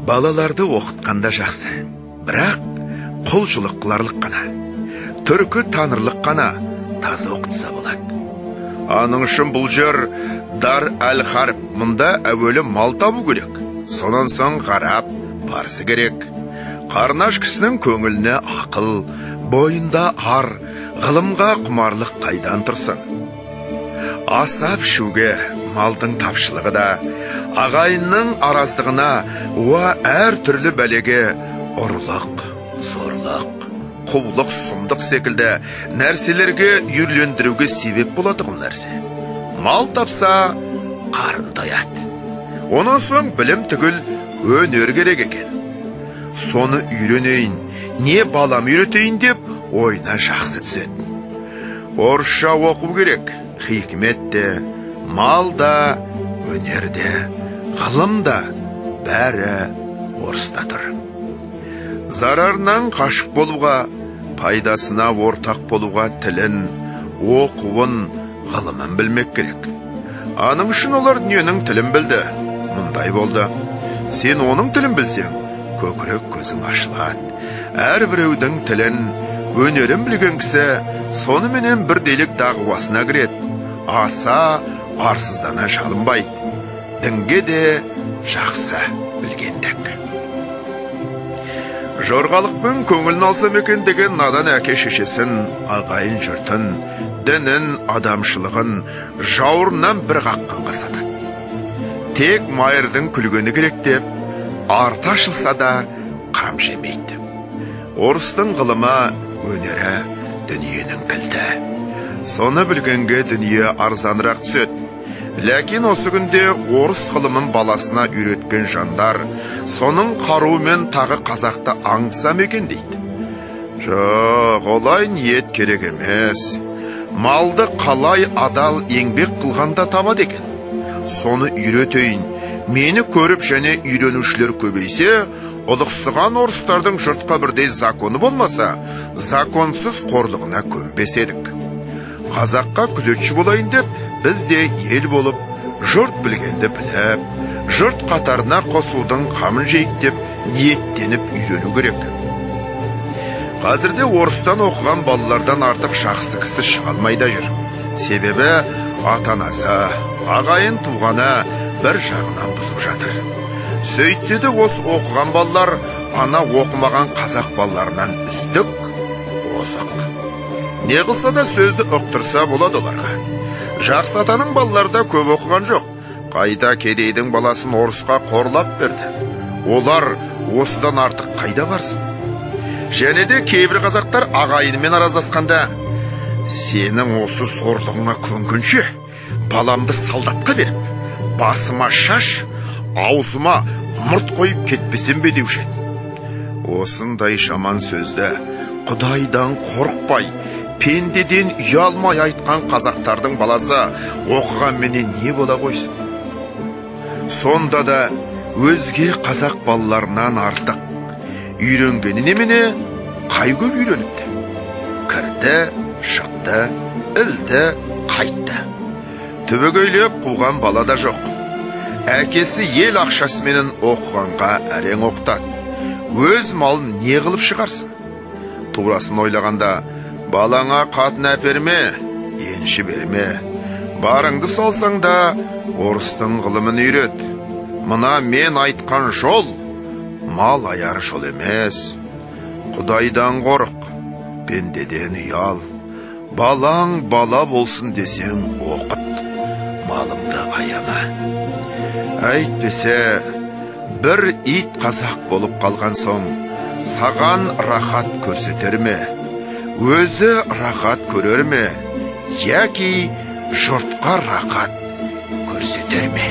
Балаларды оқытқанда жақсы, бірақ құлшылық қыларлық қана, түркі танырлық қана таза оқытса болады. Аның үшін бұл жер дар әл-харп, мұнда әуелі мал табу керек, сонан соң ғарап, парсы керек. Қарнаш кісінің көңіліне ақыл, бойында ар, ғылымға құмарлық қайдан тұрсын. Асап шуге, малдың тапшылығы да, ағайынның араздығына, уа әр түрлі бәлеге ұрлық, зорлық, құлдық, сұмдық секілді нәрселерге үйрелендіруге себеп болатығым нәрсе. Мал тапса, қарын дояды. Онан соң білім түгіл өнер керек екен. Соны үйренейін, не балам үйретейін деп ойына жақсы түседі. Орысша оқу керек, хикмет те, мал да, өнер де, ғылым да, бәрі орыста тұр. Зарарынан қашық болуға, пайдасына ортақ болуға тілін, оқуын, ғылымын білмек керек. Аның үшін олар дүниенің тілін білді. Мұндай болды. Сен оның тілін білсең, көкірек көзің ашылады. Әрбіреудің тілін, өнерін білген кісі, соныменен бір делік дағуасына кіреді. Аса арсыздана шалынбайды. Дінге де жақсы білгендік. Жорғалықпен көңілін алсам екен деген надан әке шешесін, ағайын жұртын, дінін, адамшылығын жауырынан бір қаққанға сатады. Тек майырдың күлгені керек деп, арта ашылса да қам жемейді. Орыстың ғылымы, өнері, дүниенің кілті. Соны білгенге дүние арзанырақ түседі. Ләкин осы күнде орыс ғылымын баласына үйреткен жандар, соның қаруымен тағы қазақты аңсам екен дейді. Жоқ, олай ниет керек емес. Малды қалай адал еңбек қылғанда табады екен. Соны үйретейін. Мені көріп және үйренушілер көбейсе, ұлықсыған орыстардың жұртқа бірдей законы болмаса, законсыз қорлығына көнбес едік. Қазаққа күзетші болайын деп, біз де ел болып, жұрт білгенді біліп, жұрт қатарына қосылудың қамын жейік деп ниеттеніп үйрену керек. Қазірде орыстан оқыған балалардан артық жақсы кісі шығалмайда жүр. Себебі ата-анасы, ағайын туғаны бір жағынан бұзып жатыр. Сөйтсе де осы оқыған балалар ана оқымаған қазақ балаларынан үздік, озық. Не қылса да сөзді ұқтырса болады оларға. Жақсы атаның балаларда көп оқыған жоқ. Қайда кедейдің баласын орысқа қорлап берді. Олар осыдан артық қайда барсын? Және де кейбір қазақтар ағайынымен араздасқанда, сенің осы сорлығыңа көнгенше, баламды солдатқа беріп, басыма шаш, аузыма мұрт қойып кетпесем бе деуші еді. Осындай жаман сөзді Құдайдан қорықпай, пендеден ұялмай айтқан қазақтардың баласы оқығанменен не бола қойсын? Сонда да өзге қазақ балаларынан артық үйренгені немене қай көп үйреніпті? Кірді, шықты, ілді, қайтты. Түбегейлеп қуған бала да жоқ. Әкесі ел ақшасыменен оқығанға әрең оқытады. Өз малын не қылып шығарсын? Турасын ойлағанда, балаңа қатын әперме, енші берме. Барыңды салсаң да, орыстың ғылымын үйрет. Мына мен айтқан жол, мал аяр жол емес. Құдайдан қорық, пендеден ұял. Балаң бала болсын десең оқыт, малыңды аяма. Әйтпесе, бір ит қазақ болып қалған соң, саған рахат көрсетер ме? Өзі рахат көрер ме? Яки жұртқа рахат көрсетер ме?